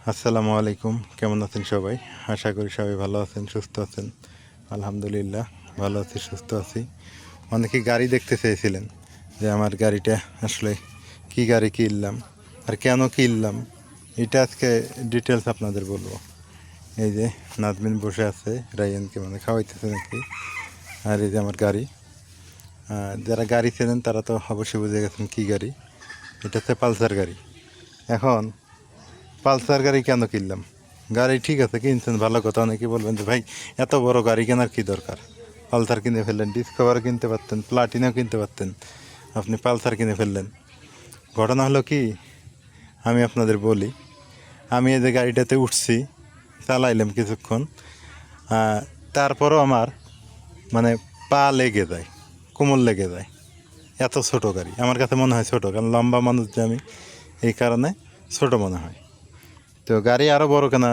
আসসালামু আলাইকুম, কেমন আছেন সবাই? আশা করি সবাই ভালো আছেন, সুস্থ আছেন। আলহামদুলিল্লাহ ভালো আছি, সুস্থ আছি। অনেকে গাড়ি দেখতে চেয়েছিলেন যে আমার গাড়িটা আসলে কি গাড়ি কিনলাম আর কেন কিনলাম, এটা আজকে ডিটেলস আপনাদের বলবো। এই যে নাজমিন বসে আছে, রায়ানকে মানে খাওয়াইতেছে নাকি। আর এই যে আমার গাড়ি, যারা গাড়ি চেনেন তারা তো অবশ্যই বুঝে গেছেন কী গাড়ি। এটা হচ্ছে পালসার গাড়ি। এখন পালসার গাড়ি কেন কিনলাম? গাড়ি ঠিক আছে, কিনছেন ভালো কথা। অনেকে বলবেন যে ভাই এত বড় গাড়ি কেনার কী দরকার, পালসার কিনে ফেললেন, ডিসকভার কিনতে পারতেন, প্লাটিনাও কিনতে পারতেন, আপনি পালসার কিনে ফেললেন। ঘটনা হলো কি, আমি আপনাদের বলি। আমি এই যে গাড়িটাতে উঠছি, চালাইলাম কিছুক্ষণ, তারপরও আমার মানে পা লেগে যায়, কোমর লেগে যায়। এত ছোট গাড়ি আমার কাছে মনে হয় ছোট, কারণ লম্বা মানুষ যে আমি, এই কারণে ছোট মনে হয়। তো গাড়ি আরও বড় কেনা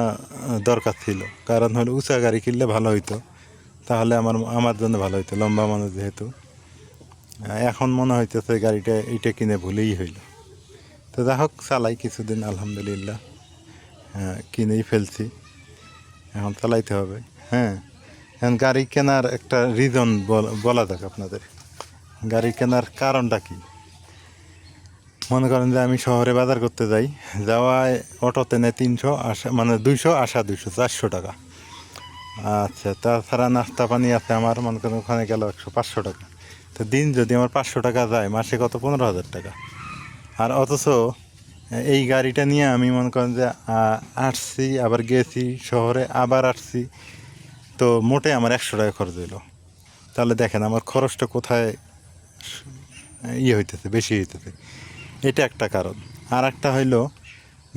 দরকার ছিল, কারণ হলো উঁচা গাড়ি কিনলে ভালো হইতো, তাহলে আমার জন্য ভালো হইতো, লম্বা মানুষ যেহেতু। এখন মনে হইতেছে গাড়িটা এইটা কিনে ভুলেই হইল। তো যা হোক, চালাই কিছুদিন, আলহামদুলিল্লাহ কিনেই ফেলছি, এখন চালাইতে হবে। হ্যাঁ, এখন গাড়ি কেনার একটা রিজন বলা যাক আপনাদের। গাড়ি কেনার কারণটা কি? মনে করেন যে আমি শহরে বাজার করতে যাই, যাওয়ায় অটোতে নেয় 300, আসা মানে 200, আসা 200, 400 টাকা। আচ্ছা, তাছাড়া নাস্তা পানি আছে আমার, মনে করেন ওখানে গেল 100-500 টাকা। তো দিন যদি আমার 500 টাকা যায়, মাসে কত? 15,000 টাকা। আর অথচ এই গাড়িটা নিয়ে আমি মনে করেন যে আসছি, আবার গেছি শহরে, আবার আসছি, তো মোটে আমার 100 টাকা খরচ হইলো। তাহলে দেখেন আমার খরচটা কোথায় হইতেছে, বেশি হইতেছে। এটা একটা কারণ। আর একটা হইলো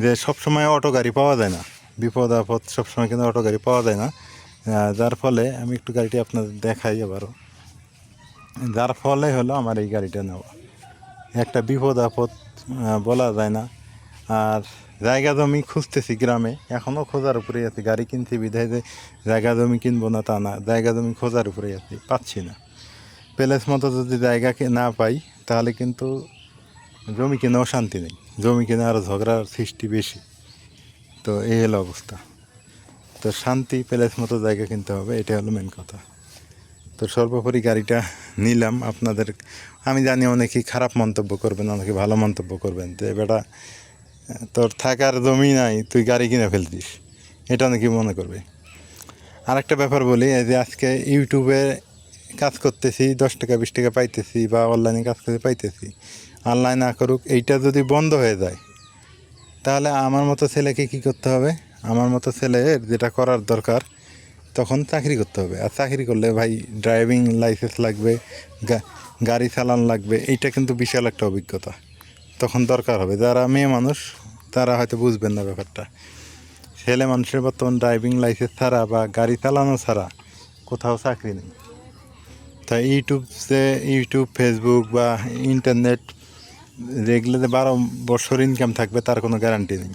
যে সবসময় অটো গাড়ি পাওয়া যায় না, বিপদ আপদ সবসময় কিন্তু অটো গাড়ি পাওয়া যায় না। যার ফলে আমি একটু গাড়িটি আপনাদের দেখাই আবারও। যার ফলে হলো আমার এই গাড়িটা নেওয়া। একটা বিপদ আপদ বলা যায় না। আর জায়গা জমি খুঁজতেছি গ্রামে, এখনও খোঁজার উপরেই আছি। গাড়ি কিনছি বিধায় যে জায়গা জমি কিনবো না তা না, জায়গা জমি খোঁজার উপরেই আছি, পাচ্ছি না। প্যালেস মতো যদি জায়গা না পাই, তাহলে কিন্তু জমি কিনেও শান্তি নেই, জমি কিনে আরও ঝগড়ার সৃষ্টি বেশি। তো এই হলো অবস্থা। তো শান্তি প্যালেস মতো জায়গা কিনতে হবে, এটা হলো মেন কথা। তো সর্বোপরি গাড়িটা নিলাম। আপনাদের আমি জানি অনেকেই খারাপ মন্তব্য করবেন, অনেকে ভালো মন্তব্য করবেন যে বেটা তোর থাকার জমি নাই, তুই গাড়ি কিনে ফেলতিস, এটা অনেকে মনে করবে। আর একটা ব্যাপার বলি, এই যে আজকে ইউটিউবে কাজ করতেছি, 10 টাকা 20 টাকা পাইতেছি, বা অনলাইনে কাজ করতে পাইতেছি। অনলাইন না করুক, এইটা যদি বন্ধ হয়ে যায়, তাহলে আমার মতো ছেলেকে কী করতে হবে? আমার মতো ছেলের যেটা করার দরকার, তখন চাকরি করতে হবে। আর চাকরি করলে ভাই ড্রাইভিং লাইসেন্স লাগবে, গাড়ি চালান লাগবে, এইটা কিন্তু বিশাল একটা অভিজ্ঞতা তখন দরকার হবে। যারা মেয়ে মানুষ তারা হয়তো বুঝবেন না ব্যাপারটা। ছেলে মানুষের বর্তমান ড্রাইভিং লাইসেন্স ছাড়া বা গাড়ি চালানো ছাড়া কোথাও চাকরি নেই। তাই ইউটিউব, ফেসবুক বা ইন্টারনেট যেগুলোতে 12 বছর ইনকাম থাকবে, তার কোনো গ্যারান্টি নেই।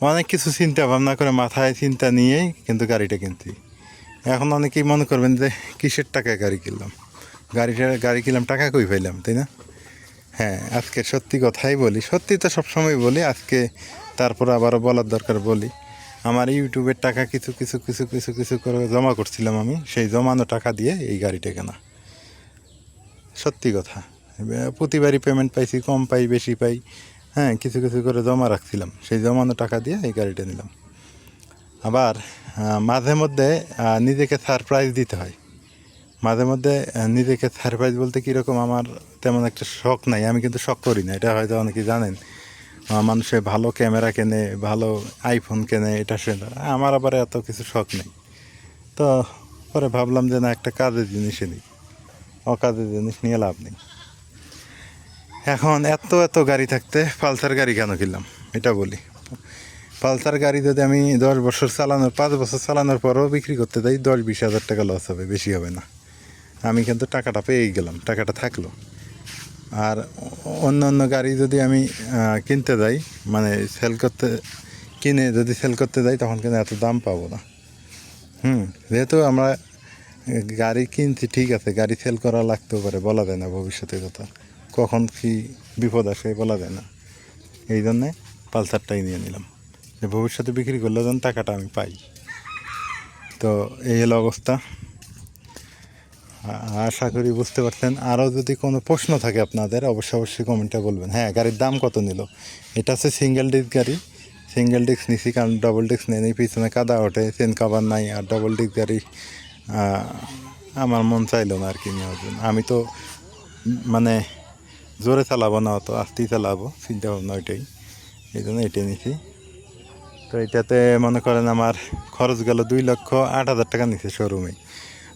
অনেক কিছু চিন্তা ভাবনা করে, মাথায় চিন্তা নিয়েই কিন্তু গাড়িটা কিনছি। এখন অনেকেই মনে করবেন যে কিসের টাকায় গাড়ি কিনলাম, গাড়ি কিনলাম টাকা কই পাইলাম, তাই না? হ্যাঁ, আজকে সত্যি কথাই বলি, সত্যি তো সবসময় বলি, আজকে তারপর আবারও বলার দরকার বলি। আমার ইউটিউবের টাকা কিছু কিছু কিছু কিছু কিছু করে জমা করছিলাম আমি, সেই জমানো টাকা দিয়ে এই গাড়িটা কেনা। সত্যি কথা, প্রতিবারই পেমেন্ট পাইছি, কম পাই বেশি পাই, হ্যাঁ, কিছু কিছু করে জমা রাখছিলাম, সেই জমানো টাকা দিয়ে এই গাড়িটা নিলাম। আবার মাঝে মধ্যে নিজেকে সারপ্রাইজ দিতে হয়। মাঝে মধ্যে নিজেকে সারপ্রাইজ বলতে কীরকম, আমার তেমন একটা শখ নাই, আমি কিন্তু শখ করি না, এটা হয়তো অনেকে জানেন। মানুষে ভালো ক্যামেরা কেনে, ভালো আইফোন কেনে, এটা সেটা, আমার আবার এত কিছু শখ নেই। তো পরে ভাবলাম যে না, একটা কাজের জিনিসই নিই, অকাজের জিনিস নিয়ে লাভ নেই। এখন এত এত গাড়ি থাকতে পালসার গাড়ি কেন কিনলাম এটা বলি। পালসার গাড়ি যদি আমি 10 বছর চালানোর, 5 বছর চালানোর পরও বিক্রি করতে যাই, 10-20 হাজার টাকা লস হবে, বেশি হবে না। আমি কিন্তু টাকাটা পেয়েই গেলাম, টাকাটা থাকলো। আর অন্য অন্য গাড়ি যদি আমি কিনতে যাই, মানে যদি সেল করতে যাই, তখন কিন্তু এত দাম পাবো না। যেহেতু আমরা গাড়ি কিনছি, ঠিক আছে, গাড়ি সেল করা লাগতেও পারে, বলা যায় না ভবিষ্যতের কথা, কখন কি বিপদ আসে বলা যায় না। এই জন্যে পালসারটাই নিয়ে নিলাম, যে ভবিষ্যতে বিক্রি করলে যেন টাকাটা আমি পাই। তো এই হলো অবস্থা। আশা করি বুঝতে পারছেন। আরও যদি কোনো প্রশ্ন থাকে আপনাদের অবশ্যই কমেন্টে বলবেন। হ্যাঁ, গাড়ির দাম কত নিল? এটা হচ্ছে সিঙ্গেল ডিস্ক গাড়ি, সিঙ্গেল ডিস্ক নিছি কারণ ডবল ডিস্ক নেই, পিছনে কাদা ওঠে, চেন কাভার নাই, আর ডবল ডিস্ক গাড়ি আমার মন চাইলো না আর কি নেওয়ার জন্য। আমি তো মানে জোরে চালাবো না, অত আস্তেই চালাবো, চিন্তা ভাবনা ওইটাই, এই জন্য এটাই নিছি। তো এটাতে মনে করেন আমার খরচ গেল 2,08,000 টাকা নিছে শোরুমে।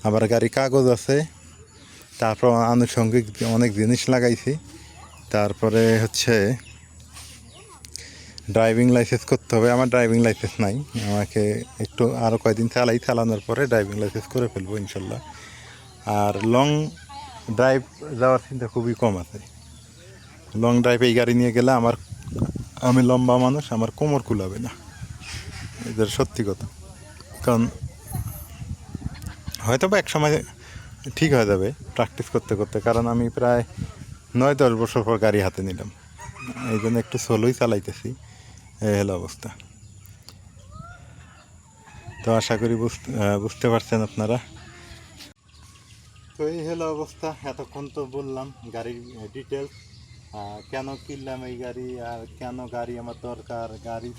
আবার গাড়ি কাগজ আছে, তারপর আনুষঙ্গিক অনেক জিনিস লাগাইছি। তারপরে হচ্ছে ড্রাইভিং লাইসেন্স করতে হবে, আমার ড্রাইভিং লাইসেন্স নাই, আমাকে একটু আরও কয়েকদিন চালানোর পরে ড্রাইভিং লাইসেন্স করে ফেলবো ইনশাল্লাহ। আর লং ড্রাইভ যাওয়ার চিন্তা খুবই কম আছে। লং ড্রাইভ এই গাড়ি নিয়ে গেলে আমি লম্বা মানুষ, আমার কোমর কুলাবে না, এদের সত্যি কথা। কারণ হয়তো বা এক সময় ঠিক হয়ে যাবে প্র্যাকটিস করতে করতে, কারণ আমি প্রায় 9-10 বছর পর গাড়ি হাতে নিলাম, এই জন্য একটু স্লোই চালাইতেছি। এই হলো অবস্থা। তো আশা করি বুঝতে পারছেন আপনারা। তো এই হলো অবস্থা। এতক্ষণ তো বললাম গাড়ির ডিটেলস, কেন কিনলাম এই গাড়ি, আর কেন গাড়ি আমার দরকার, গাড়ি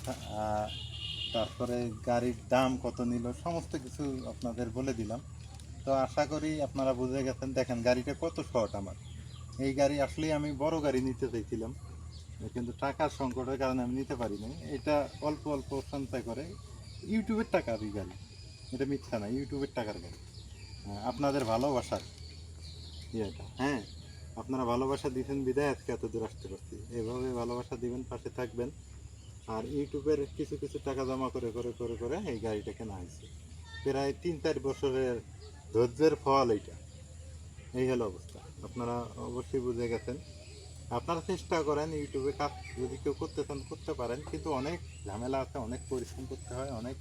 তারপরে গাড়ির দাম কত নিল, সমস্ত কিছু আপনাদের বলে দিলাম। তো আশা করি আপনারা বুঝে গেছেন। দেখেন গাড়িটা কত শর্ট আমার। এই গাড়ি আসলেই আমি বড় গাড়ি নিতে চাইছিলাম, কিন্তু টাকার সংকটের কারণে আমি নিতে পারিনি। এটা অল্প অল্প সঞ্চয় করে ইউটিউবের টাকার এই গাড়ি, এটা মিথ্যা না, ইউটিউবের টাকার গাড়ি। আপনাদের ভালোবাসার ইয়েটা, হ্যাঁ, আপনারা ভালোবাসা দিয়েছেন বিদায় আজকে এত দূর আসতে পারছি। এভাবে ভালোবাসা দিবেন, পাশে থাকবেন। আর ইউটিউবের কিছু কিছু টাকা জমা করে করে করে করে এই গাড়িটা কেনা হয়েছে। প্রায় 3-4 বছরের ধৈর্যের ফল এইটা। এই হলো অবস্থা। আপনারা অবশ্যই বুঝে গেছেন। আপনারা চেষ্টা করেন ইউটিউবে কাজ যদি কেউ করতে চান করতে পারেন, কিন্তু অনেক ঝামেলা আছে, অনেক পরিশ্রম করতে হয়, অনেক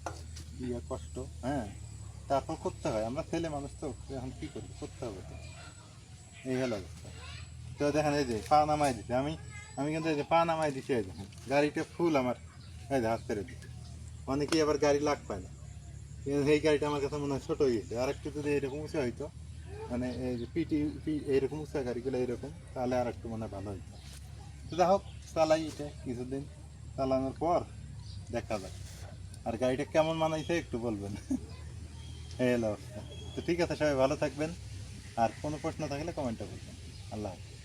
কষ্ট, হ্যাঁ, তারপর করতে হয়। আমরা ছেলে মানুষ তো, এখন কী করি, করতে হবে তো। এই হলো অবস্থা। তো দেখেন এই যে পা নামাই দিতে আমি কিন্তু এই যে পা নামাই দিতে, এই দেখেন গাড়িটা ফুল আমার, এই যে হাত ছেড়ে দিতে। অনেকেই আবার গাড়ি লাগ পায় না, কিন্তু এই গাড়িটা আমার কাছে মনে হয় ছোটো হয়ে গেছে। আর একটু যদি এরকম উঁচু হইতো, মানে এই যে এইরকম উঁচা গাড়িগুলো এইরকম, তাহলে আর একটু মনে হয় ভালো হইতো। তো যাই হোক, চালাই এটা কিছুদিন, চালানোর পর দেখা যায়। আর গাড়িটা কেমন মানাইছে একটু বলবেন। এই হলো অবস্থা। তো ঠিক আছে, সবাই ভালো থাকবেন। আর কোনো প্রশ্ন থাকলে কমেন্টে বলবেন। আল্লাহ হাফেজ।